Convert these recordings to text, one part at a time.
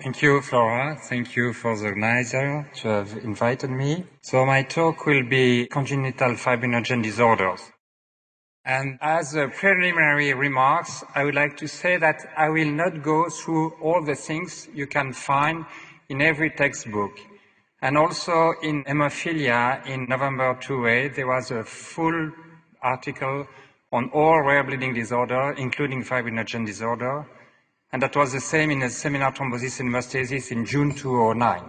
Thank you, Flora. Thank you for the organizer to have invited me. So my talk will be congenital fibrinogen disorders. And as a preliminary remarks, I would like to say that I will not go through all the things you can find in every textbook. And also in hemophilia in November 28, there was a full article on all rare bleeding disorder, including fibrinogen disorder. And that was the same in a seminar thrombosis and hemostasis in June 2009.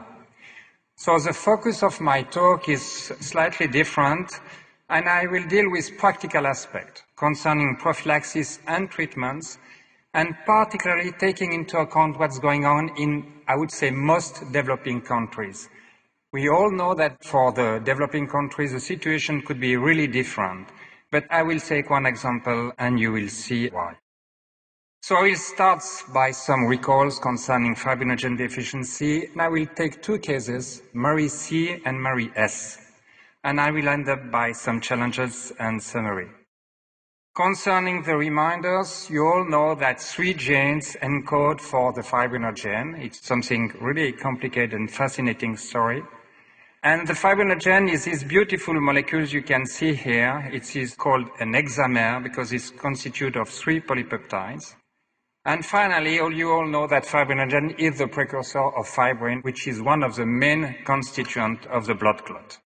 So the focus of my talk is slightly different, and I will deal with practical aspects concerning prophylaxis and treatments, and particularly taking into account what's going on in, I would say, most developing countries. We all know that for the developing countries, the situation could be really different, but I will take one example and you will see why. So I will start by some recalls concerning fibrinogen deficiency, and I will take two cases, Murray C and Murray S, and I will end up by some challenges and summary. Concerning the reminders, you all know that 3 genes encode for the fibrinogen. It's something really complicated and fascinating story. And the fibrinogen is these beautiful molecules you can see here. It is called an hexamer because it's constituted of 3 polypeptides. And finally, you all know that fibrinogen is the precursor of fibrin, which is one of the main constituents of the blood clot.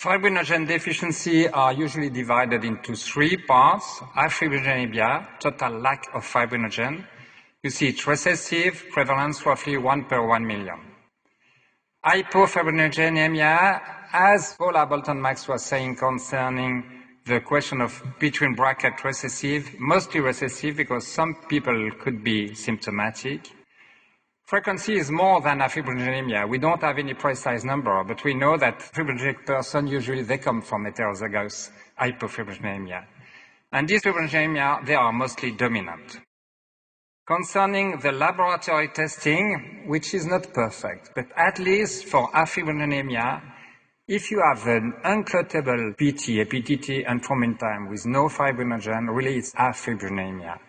Fibrinogen deficiency are usually divided into 3 parts. Afibrinogenemia, total lack of fibrinogen. You see it's recessive, prevalence roughly 1 per 1 million. Hypofibrinogenemia, as Paula Bolton-Max was saying concerning the question of between bracket recessive, mostly recessive because some people could be symptomatic. Frequency is more than afibrinogenemia. We don't have any precise number, but we know that fibrinogen person, usually they come from heterozygous hypofibrinogenemia. And these fibrinogenemia, they are mostly dominant. Concerning the laboratory testing, which is not perfect, but at least for afibrinogenemia, if you have an unclottable PT, APTT, and thrombin time with no fibrinogen, really it's afibrinogenemia.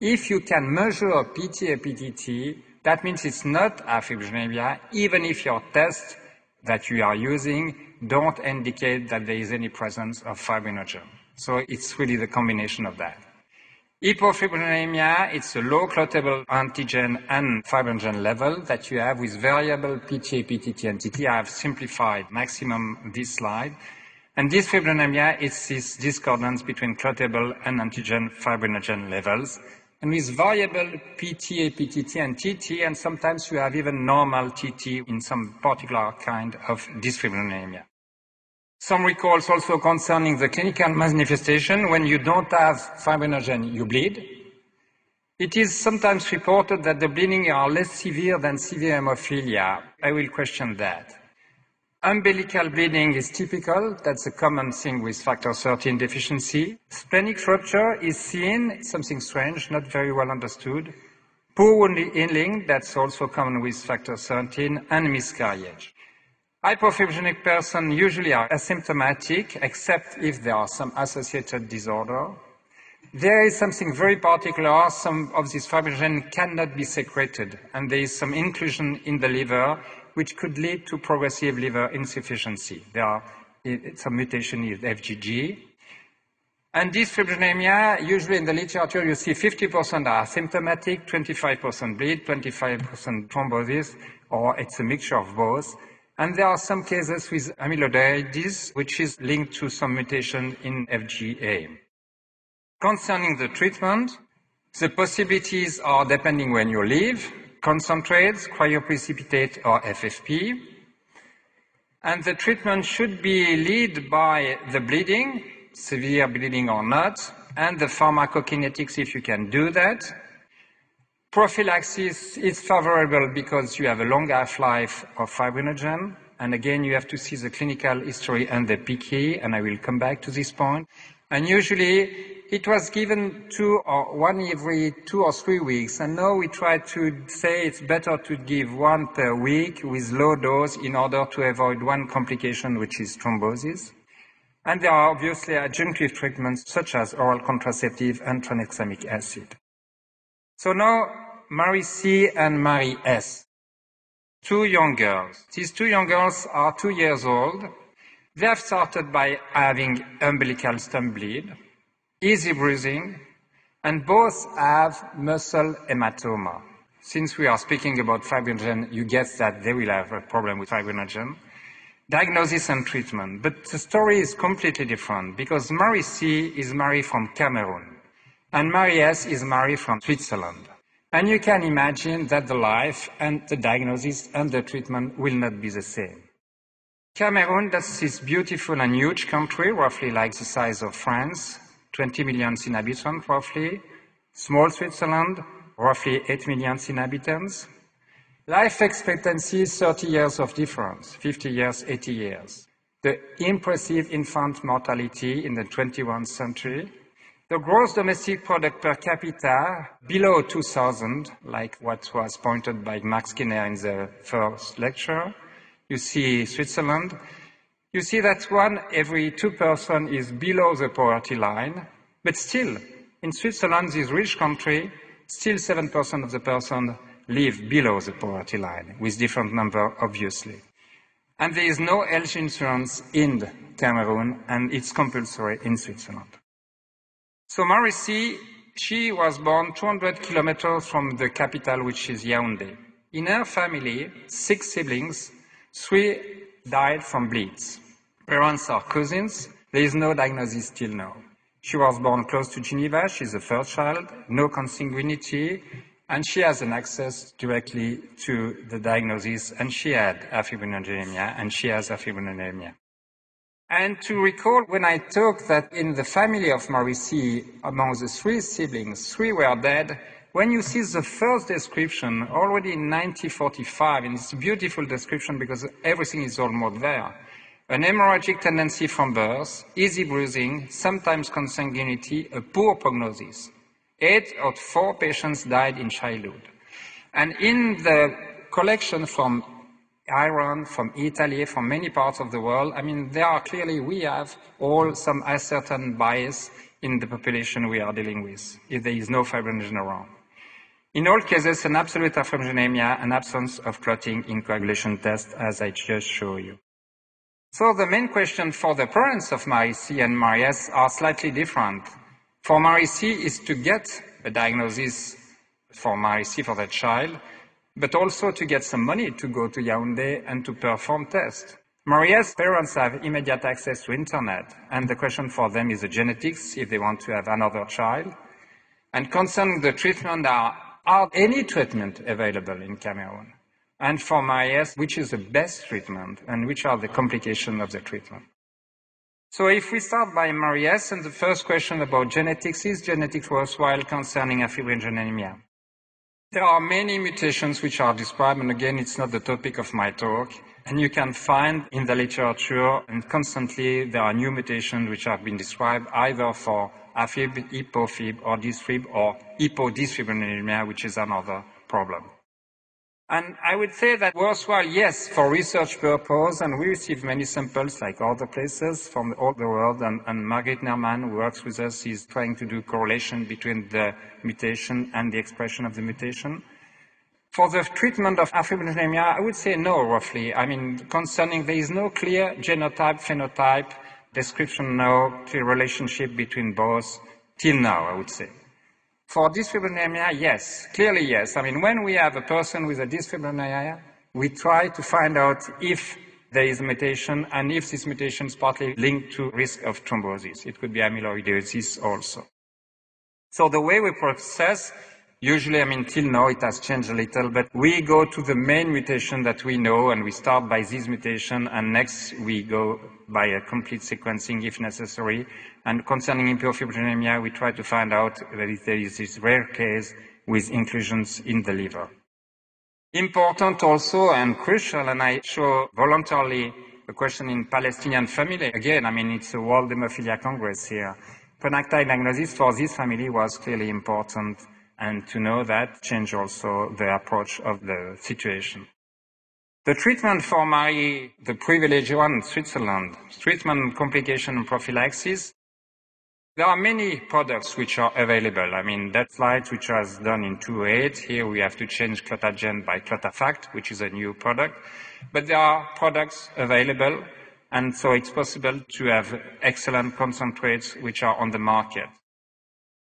If you can measure a PT, APTT, that means it's not afibrinogenemia, even if your tests that you are using don't indicate that there is any presence of fibrinogen. So it's really the combination of that. Hypofibrinogenemia, it's a low clottable antigen and fibrinogen level that you have with variable PT, APTT, and TT. I have simplified maximum this slide. And this fibrinogenemia is this discordance between clottable and antigen fibrinogen levels. And with variable PT, APTT, and TT, and sometimes you have even normal TT in some particular kind of dysfibrinogenemia. Some recalls also concerning the clinical manifestation. When you don't have fibrinogen, you bleed. It is sometimes reported that the bleeding are less severe than severe hemophilia. I will question that. Umbilical bleeding is typical. That's a common thing with factor 13 deficiency. Splenic rupture is seen, something strange, not very well understood. Poor wound healing, that's also common with factor 13, and miscarriage. Hypofibrogenic persons usually are asymptomatic, except if there are some associated disorder. There is something very particular. Some of this fibrinogen cannot be secreted, and there is some inclusion in the liver, which could lead to progressive liver insufficiency. There are some mutation in FGG. And this fibrinogenemia, usually in the literature, you see 50% are asymptomatic, 25% bleed, 25% thrombosis, or it's a mixture of both. And there are some cases with amyloidosis, which is linked to some mutation in FGA. Concerning the treatment, the possibilities are depending when you live, concentrates, cryoprecipitate, or FFP. And the treatment should be led by the bleeding, severe bleeding or not, and the pharmacokinetics if you can do that. Prophylaxis is favorable because you have a long half-life of fibrinogen. And again, you have to see the clinical history and the PK, and I will come back to this point. And usually, it was given 1 every 2 or 3 weeks. And now we try to say it's better to give 1 per week with low dose in order to avoid one complication, which is thrombosis. And there are obviously adjunctive treatments such as oral contraceptive and tranexamic acid. So now Marie C. and Marie S. Two young girls. These two young girls are 2 years old. They have started by having umbilical stump bleed, easy bruising, and both have muscle hematoma. Since we are speaking about fibrinogen, you guess that they will have a problem with fibrinogen. Diagnosis and treatment. But the story is completely different because Marie C. is Marie from Cameroon and Marie S. is Marie from Switzerland. And you can imagine that the life and the diagnosis and the treatment will not be the same. Cameroon, that's this beautiful and huge country, roughly like the size of France, 20 million inhabitants roughly. Small Switzerland, roughly 8 million inhabitants. Life expectancy is 30 years of difference, 50 years, 80 years. The impressive infant mortality in the 21st century. The gross domestic product per capita below 2,000, like what was pointed by Mark Skinner in the first lecture. You see Switzerland. You see that 1 every 2 persons is below the poverty line, but still, in Switzerland, this rich country, still 7% of the persons live below the poverty line, with different number, obviously. And there is no health insurance in Cameroon, and it's compulsory in Switzerland. So Marie C., she was born 200 kilometers from the capital, which is Yaoundé. In her family, 6 siblings, 3 died from bleeds. Parents are cousins. There is no diagnosis till now. She was born close to Geneva. She's the first child, no consanguinity, and she has an access directly to the diagnosis, and she had afibrinogenemia, and she has afibrinogenemia. And to recall, when I talked that in the family of Marie C., among the 3 siblings, 3 were dead, when you see the first description, already in 1945, and it's a beautiful description because everything is almost there, an hemorrhagic tendency from birth, easy bruising, sometimes consanguinity, a poor prognosis. 8 out of 4 patients died in childhood. And in the collection from Iran, from Italy, from many parts of the world, I mean, there are clearly, we have all some certain bias in the population we are dealing with, if there is no fibrinogen around. In all cases, an absolute afibrinogenemia, an absence of clotting in coagulation test, as I just showed you. So the main question for the parents of Marie C. and Marie S. are slightly different. For Marie C. is to get a diagnosis for Marie C. for the child, but also to get some money to go to Yaoundé and to perform tests. Marie S. parents have immediate access to internet, and the question for them is the genetics, if they want to have another child. And concerning the treatment, are any treatment available in Cameroon? And for Marie S., which is the best treatment, and which are the complications of the treatment? So if we start by Marie S., and the first question about genetics, is genetics worthwhile concerning afibrinogenemia? There are many mutations which are described, and again, it's not the topic of my talk, and you can find in the literature, and constantly there are new mutations which have been described either for afib, hypofib, or dysfib, or hypodysfibrinogenemia, which is another problem. And I would say that worthwhile, yes, for research purpose, and we receive many samples like other places from all the world, and Margaret Nerman, who works with us, is trying to do correlation between the mutation and the expression of the mutation. For the treatment of afibrinogenemia, I would say no, roughly. I mean, concerning, there is no clear genotype, phenotype, description, no clear relationship between both, till now, I would say. For dysfibrinogenemia, yes, clearly yes. I mean, when we have a person with a dysfibrinogenemia, we try to find out if there is a mutation and if this mutation is partly linked to risk of thrombosis. It could be amyloidosis also. So the way we process, usually, I mean, till now it has changed a little, but we go to the main mutation that we know, and we start by this mutation, and next we go by a complete sequencing if necessary. And concerning impure fibrinogenemia, we try to find out that if there is this rare case with inclusions in the liver. Important also and crucial, and I show voluntarily a question in Palestinian family. Again, I mean, it's a World Hemophilia Congress here. Prenatile diagnosis for this family was clearly important, and to know that changed also the approach of the situation. The treatment for Marie, the privileged one in Switzerland, treatment, complication, and prophylaxis. There are many products which are available. I mean, that slide which was done in 2008, here we have to change clotagen by clotafact, which is a new product. But there are products available, and so it's possible to have excellent concentrates which are on the market.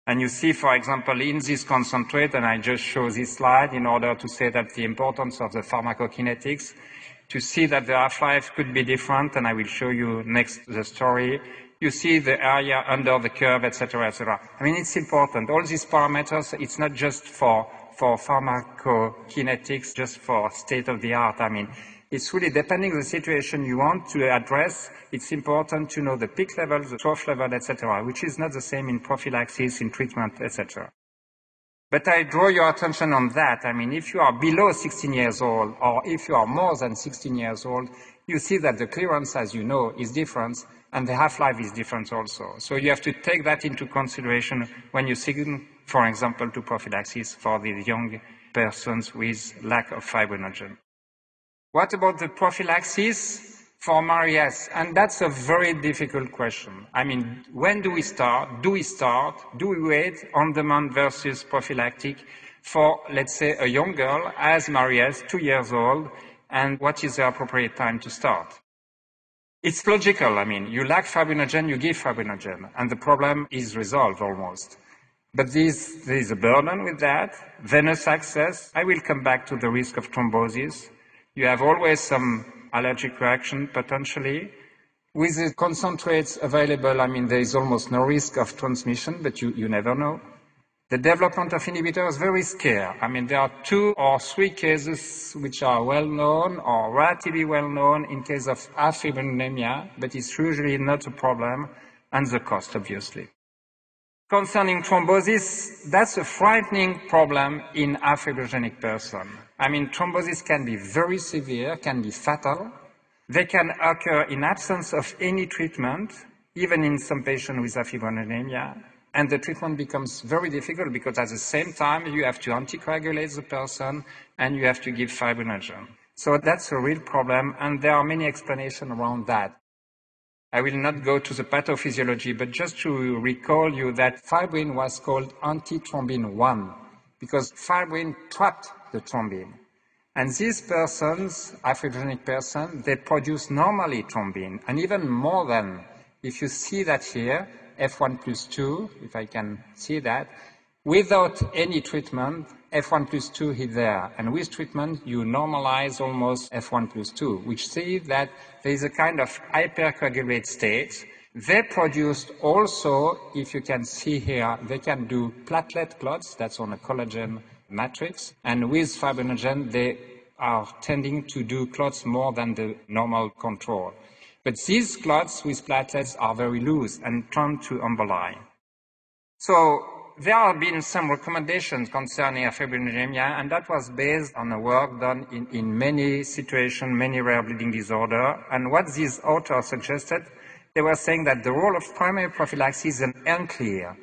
And you see, for example, in this concentrate, and I just show this slide in order to say that the importance of the pharmacokinetics, to see that the half-life could be different, and I will show you next the story. You see the area under the curve, etc., etc. I mean, it's important. All these parameters, it's not just for pharmacokinetics, just for state of the art. I mean, it's really depending on the situation you want to address. It's important to know the peak level, the trough level, etc., which is not the same in prophylaxis, in treatment, etc. But I draw your attention on that. I mean, if you are below 16 years old, or if you are more than 16 years old, you see that the clearance, as you know, is different, and the half-life is different also. So you have to take that into consideration when you seek, for example, to prophylaxis for the young persons with lack of fibrinogen. What about the prophylaxis for MARI-S? And that's a very difficult question. I mean, when do we start? Do we start? Do we wait on demand versus prophylactic for, let's say, a young girl as MARI-S, 2 years old, and what is the appropriate time to start? It's logical. I mean, you lack fibrinogen, you give fibrinogen, and the problem is resolved almost. But there is a burden with that. Venous access. I will come back to the risk of thrombosis. You have always some allergic reaction, potentially. With the concentrates available, I mean, there is almost no risk of transmission, but you never know. The development of inhibitors is very scarce. I mean, there are 2 or 3 cases which are well known or relatively well known in case of afibrinogenemia, but it's usually not a problem, and the cost, obviously. Concerning thrombosis, that's a frightening problem in afibrogenic person. I mean, thrombosis can be very severe, can be fatal. They can occur in absence of any treatment, even in some patients with afibrinogenemia. And the treatment becomes very difficult because at the same time, you have to anticoagulate the person and you have to give fibrinogen. So that's a real problem, and there are many explanations around that. I will not go to the pathophysiology, but just to recall you that fibrin was called antithrombin 1 because fibrin trapped the thrombin. And these persons, afibrogenic persons, they produce normally thrombin, and even more than, if you see that here, F1+2, if I can see that, without any treatment, F1+2 is there. And with treatment, you normalize almost F1+2, which says that there is a kind of hypercoagulate state. They produced also, if you can see here, they can do platelet clots, that's on a collagen matrix. And with fibrinogen, they are tending to do clots more than the normal control. But these clots with platelets are very loose and prone to emboli. So there have been some recommendations concerning afibrinogenemia, and that was based on a work done in many situations, many rare bleeding disorders. And what these authors suggested, they were saying that the role of primary prophylaxis is unclear.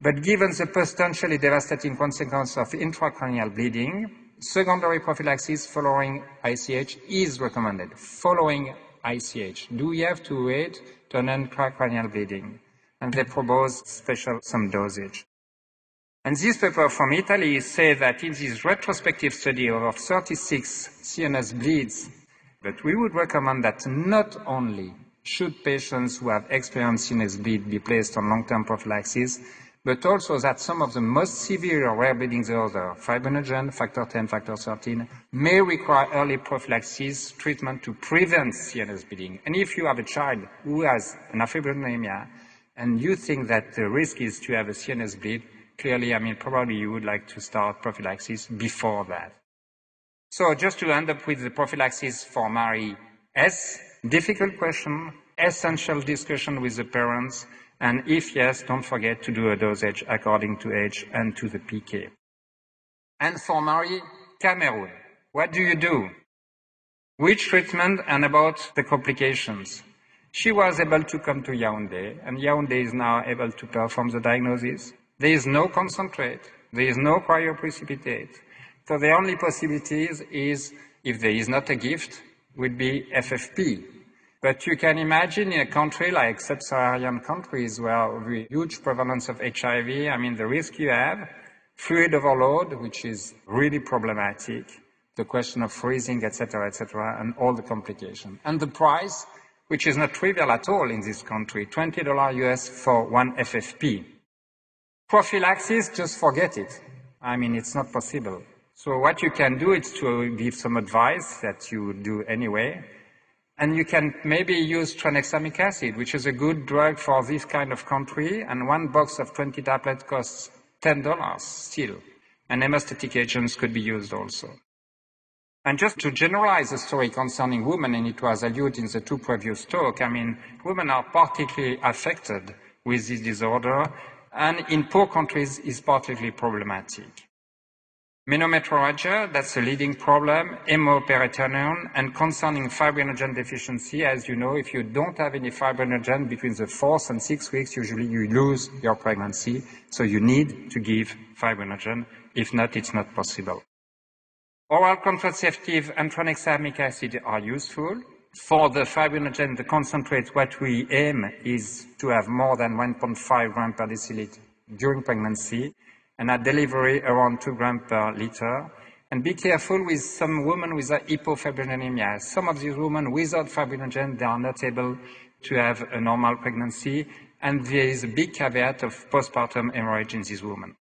But given the potentially devastating consequence of intracranial bleeding, secondary prophylaxis following ICH is recommended. Following ICH. Do we have to wait to an intracranial bleeding? And they propose some dosage. And this paper from Italy says that in this retrospective study of 36 CNS bleeds, that we would recommend that not only should patients who have experienced CNS bleed be placed on long-term prophylaxis, but also that some of the most severe rare bleeding disorders, fibrinogen, factor 10, factor 13, may require early prophylaxis treatment to prevent CNS bleeding. And if you have a child who has an afibrinogenemia and you think that the risk is to have a CNS bleed, clearly, I mean, probably you would like to start prophylaxis before that. So just to end up with the prophylaxis for MARI-S, difficult question, essential discussion with the parents, and if yes, don't forget to do a dosage according to age and to the PK. And for Marie, Cameroon, what do you do? Which treatment and about the complications? She was able to come to Yaoundé, and Yaoundé is now able to perform the diagnosis. There is no concentrate. There is no cryoprecipitate. So the only possibilities is, if there is not a gift, would be FFP. But you can imagine in a country like sub-Saharan countries where the huge prevalence of HIV, I mean, the risk you have, fluid overload, which is really problematic, the question of freezing, etc., and all the complications. And the price, which is not trivial at all in this country, $20 US for one FFP. Prophylaxis, just forget it. I mean, it's not possible. So what you can do is to give some advice that you do anyway. And you can maybe use tranexamic acid, which is a good drug for this kind of country. And one box of 20 tablets costs $10 still. And hemostatic agents could be used also. And just to generalize the story concerning women, and it was alluded in the two previous talks, I mean, women are particularly affected with this disorder, and in poor countries is particularly problematic. Menometrorrhagia, that's a leading problem, hemoperitoneum, and concerning fibrinogen deficiency, as you know, if you don't have any fibrinogen between the 4th and 6th weeks, usually you lose your pregnancy, so you need to give fibrinogen. If not, it's not possible. Oral contraceptive and tranexamic acid are useful. For the fibrinogen, the concentrate, what we aim is to have more than 1.5 grams per deciliter during pregnancy, and at delivery around 2 grams per liter. And be careful with some women with hypofibrinogenemia. Some of these women without fibrinogen, they are not able to have a normal pregnancy, and there is a big caveat of postpartum hemorrhage in these women.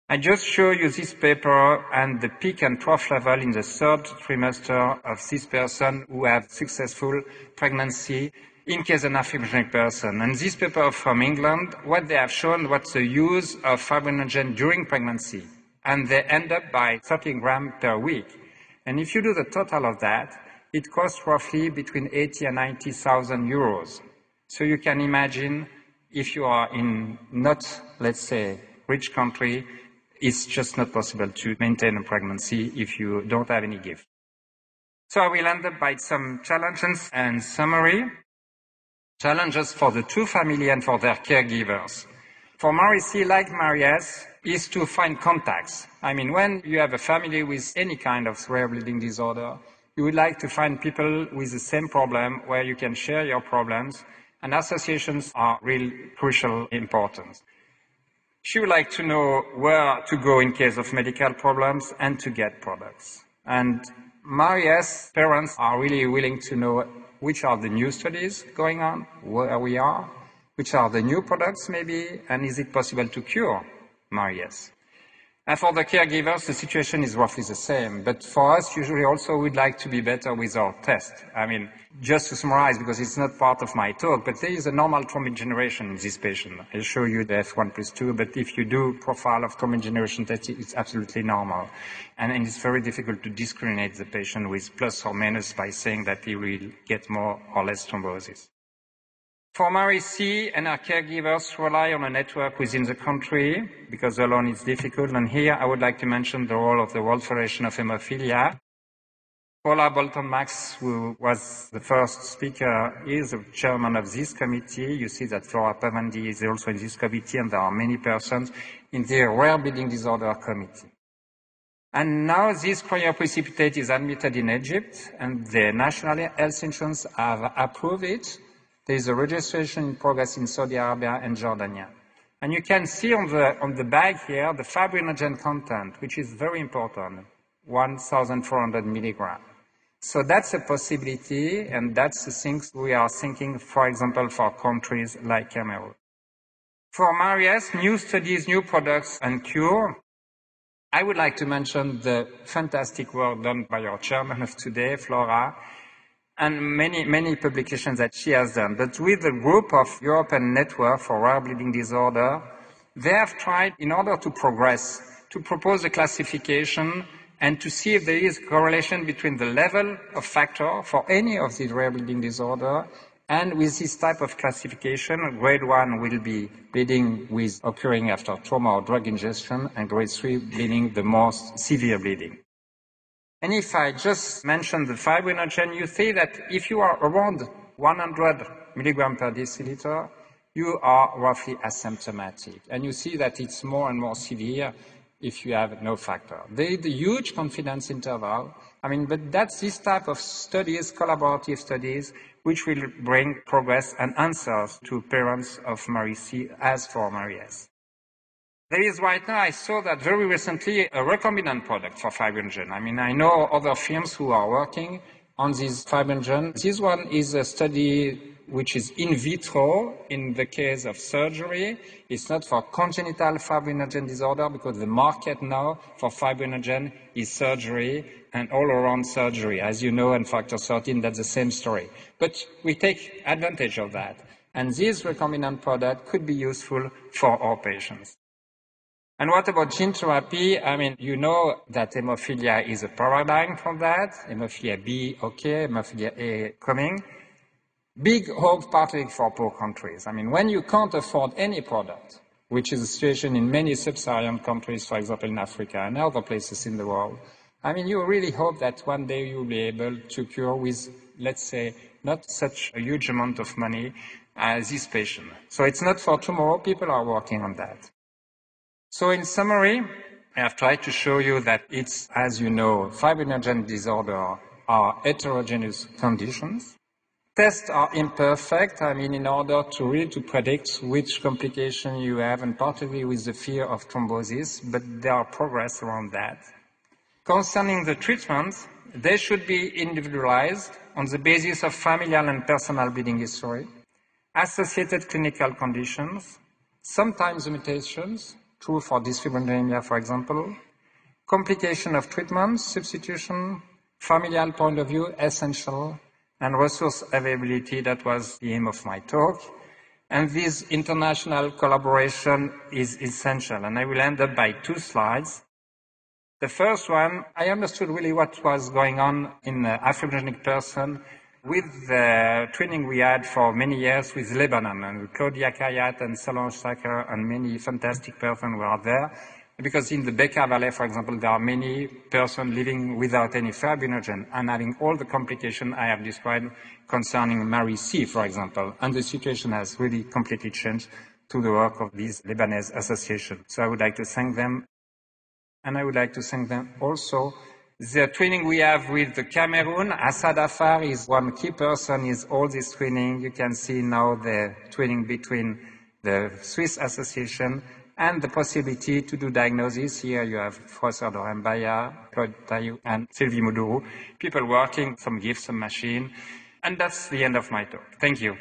I just show you this paper and the peak and trough level in the 3rd trimester of this person who have successful pregnancy in case an fibrinogen person. And this paper from England, what they have shown was the use of fibrinogen during pregnancy. And they end up by 13 grams per week. And if you do the total of that, it costs roughly between 80 and 90,000 euros. So you can imagine if you are in not, let's say, rich country, it's just not possible to maintain a pregnancy if you don't have any gift. So I will end up by some challenges and summary. Challenges for the two family and for their caregivers. For Mary C, like Mary S, is to find contacts. I mean, when you have a family with any kind of rare bleeding disorder, you would like to find people with the same problem where you can share your problems, and associations are really crucial importance. She would like to know where to go in case of medical problems and to get products. And Maria's parents are really willing to know which are the new studies going on, where we are, which are the new products maybe, and is it possible to cure Maria's. And for the caregivers, the situation is roughly the same. But for us, usually also we'd like to be better with our test. I mean, just to summarize, because it's not part of my talk, but there is a normal thrombin generation in this patient. I'll show you the F1+2, but if you do profile of thrombin generation test, it's absolutely normal. And it's very difficult to discriminate the patient with plus or minus by saying that he will get more or less thrombosis. For Mary C and her caregivers rely on a network within the country because alone it's difficult. And here I would like to mention the role of the World Federation of Hemophilia. Paula Bolton-Max, who was the first speaker, is the chairman of this committee. You see that Flora Pavandi is also in this committee, and there are many persons in the Rare Bleeding Disorder Committee. And now this cryoprecipitate is admitted in Egypt, and the National Health Insurance have approved it. There is a registration in progress in Saudi Arabia and Jordania. And you can see on the bag here the fibrinogen content, which is very important, 1,400 milligrams. So that's a possibility, and that's the things we are thinking, for example, for countries like Cameroon. For Marius, new studies, new products, and cure, I would like to mention the fantastic work done by our chairman of today, Flora, and many publications that she has done. But with the group of European Network for Rare Bleeding Disorder, they have tried, in order to progress, to propose a classification and to see if there is a correlation between the level of factor for any of these rare bleeding disorder, and with this type of classification, grade 1 will be bleeding with occurring after trauma or drug ingestion, and grade 3 bleeding the most severe bleeding. And if I just mention the fibrinogen, you see that if you are around 100 milligrams per deciliter, you are roughly asymptomatic. And you see that it's more and more severe if you have no factor. There is a huge confidence interval. But that's this type of studies, collaborative studies, which will bring progress and answers to parents of Mary C as for Mary S. There is right now, I saw that very recently, a recombinant product for fibrinogen. I know other firms who are working on this fibrinogen. This one is a study which is in vitro in the case of surgery. It's not for congenital fibrinogen disorder because the market now for fibrinogen is surgery and all around surgery. As you know, in factor 13, that's the same story. But we take advantage of that. And this recombinant product could be useful for our patients. And what about gene therapy? You know that hemophilia is a paradigm for that. Hemophilia B, okay, hemophilia A coming. Big hope, particularly for poor countries. When you can't afford any product, which is a situation in many sub-Saharan countries, for example, in Africa and other places in the world, you really hope that one day you'll be able to cure with, let's say, not such a huge amount of money as this patient. So it's not for tomorrow. People are working on that. So in summary, I have tried to show you that it's, as you know, fibrinogen disorder are heterogeneous conditions. Tests are imperfect, in order to really predict which complication you have, and particularly with the fear of thrombosis, but there are progress around that. Concerning the treatment, they should be individualized on the basis of familial and personal bleeding history, associated clinical conditions, sometimes mutations, true for dysfibrinogenemia, for example, complication of treatment, substitution, familial point of view, essential, and resource availability, that was the aim of my talk. And this international collaboration is essential. And I will end up by 2 slides. The first one, I understood really what was going on in a fibrogenic person with the training we had for many years with Lebanon, and Claudia Kayat and Solange Sacker and many fantastic persons were there. Because in the Bekaa Valley, for example, there are many persons living without any fibrinogen and having all the complications I have described concerning Mary C, for example. And the situation has really completely changed to the work of this Lebanese association. So I would like to thank them. And I would like to thank them also. The training we have with the Cameroon, Assad Afar is one key person in all this training. You can see now the training between the Swiss association and the possibility to do diagnosis. Here you have Professor Dorembaya, Claude Taillou, and Sylvie Moudou, people working, some gifts, some machine. And that's the end of my talk. Thank you.